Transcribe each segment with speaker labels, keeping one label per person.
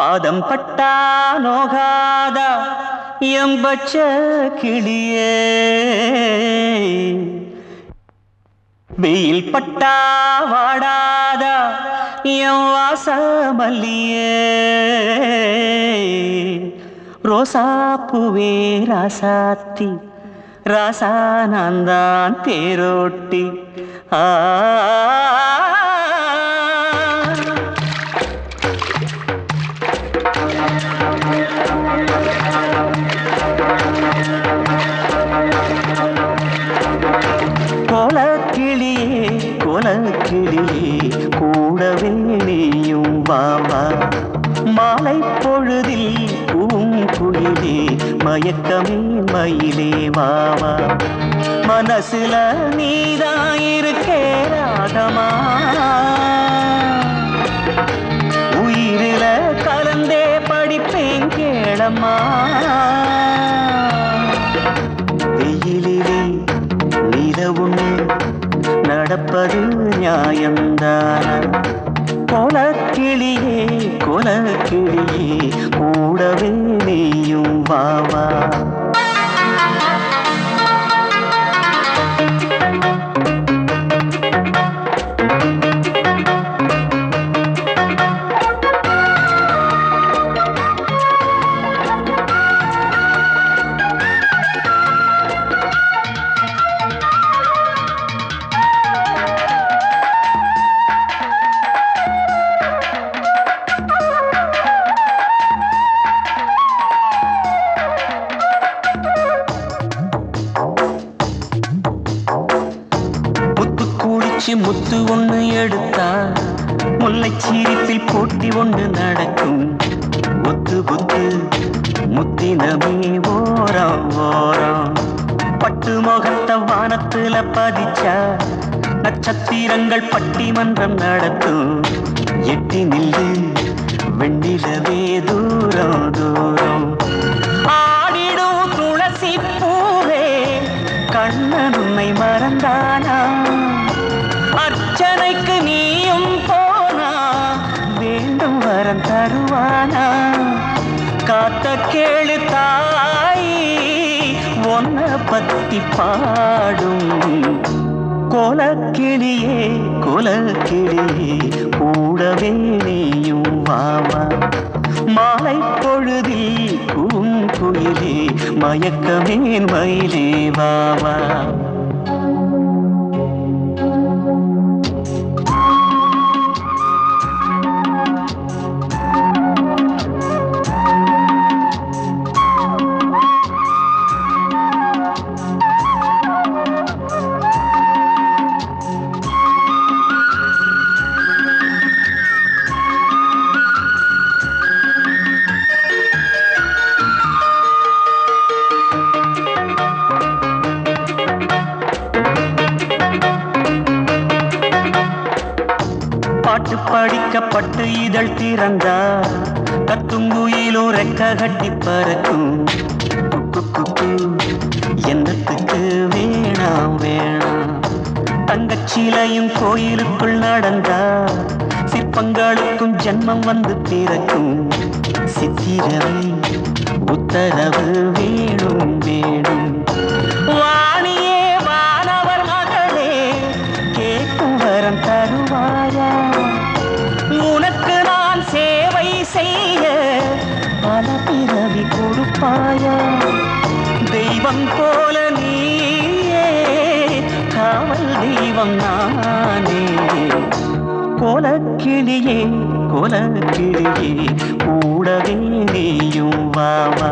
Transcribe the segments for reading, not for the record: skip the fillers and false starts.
Speaker 1: பாதம் பட்டா நோகாத எம்பச்ச கிளியே, வெயில் பட்டா வாடாத என் வாசமல்லியே, ரோசா பூவே ராசாத்தி ராசா நான்தான் தேரோட்டி. கோலக்கிளியே கோலக்கிளியே கூடவே நீயும் வாவா, மாலை பொழுதில் பூங்குயிலே மயக்கமே மயிலே வாவா, மனசுல நீதான் இருக்கே ராகமா, உயிரில கலந்தே படிப்பேன் கேளம்மா, வெயிலிலே நிலவுன்னு நடப்பது நியாயம்தானா, கோலக்கிளியே கோலக்கிளியே கூடவே நீயும் வாவா. முத்து ஒண்ணு எடுத்தா முல்லைச் சீரிப்பில் போட்டி ஒண்ணு நடக்கும், முத்து புத்து முத்தினமே ஓரம் ஓரம், பட்டு முகத்த வானத்துல பதிச்சா நட்சத்திரங்கள் பட்டிமன்றம் நடத்தும், எட்டி நில்லு வெண்ணிலவே தூரம் தூரம், ஆடிடும் துளசி பூவே கண்ணன் உன்னை மறந்தானா, அர்ச்சனைக்கு நீயும் போனா வேண்டும் வரம் தருவானா, காத்த கேளு தாய் ஒன்ன பத்தி பாடும், கோலக்கிளியே கோலக்கிளியே கூடவே நீயும் வாவா, மாலை பொழுதில் பூங்குயிலே மயக்கமே மயிலே வாவா. பாட்டு படிக்கப்பட்டு இதழ் திறந்தா கத்துங்குயிலும் ரெக்க கட்டி பறக்கும், என்னத்துக்கு வேணாம் வேணாம், தங்கச்சிலையும் கோயிலுக்குள் நடந்தா சிற்பங்களுக்கும் ஜன்மம் வந்து பிறக்கும், சித்திரவை உத்தரவு வேணும் வேணும், வாணியே வானவர் மகளே கேட்கும் வரம் தருவாயா, உனக்கு நான் சேவை செய்ய பல பிறவி கொடுப்பாயா, தெய்வம் போல நீயே காவல் தெய்வம் நானே, கோலக்கிளியே கோலக்கிளியே கூடவே நீயும் வாவா,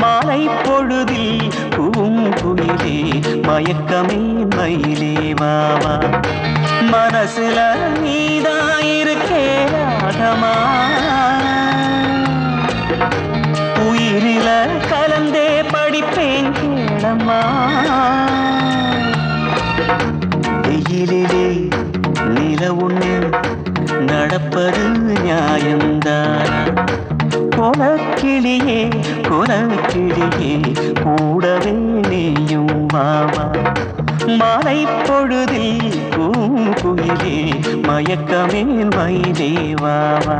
Speaker 1: மாலை பொழுதில் பூங்குயிலே மயக்கமே மயிலே வாவா, மனசுல நீதான் இருக்கே ராகமா, உயிரில கலந்தே படிப்பேன் கேளம்மா, வெயிலிலே நிலவுன்னு நடப்பது நியாயம்தானா, கோலக்கிளியே கோலக்கிளியே கூடவே நீயும் வாவா, மாலை பொழுதில் பூங்குயிலே மயக்கமே மயிலே வாவா.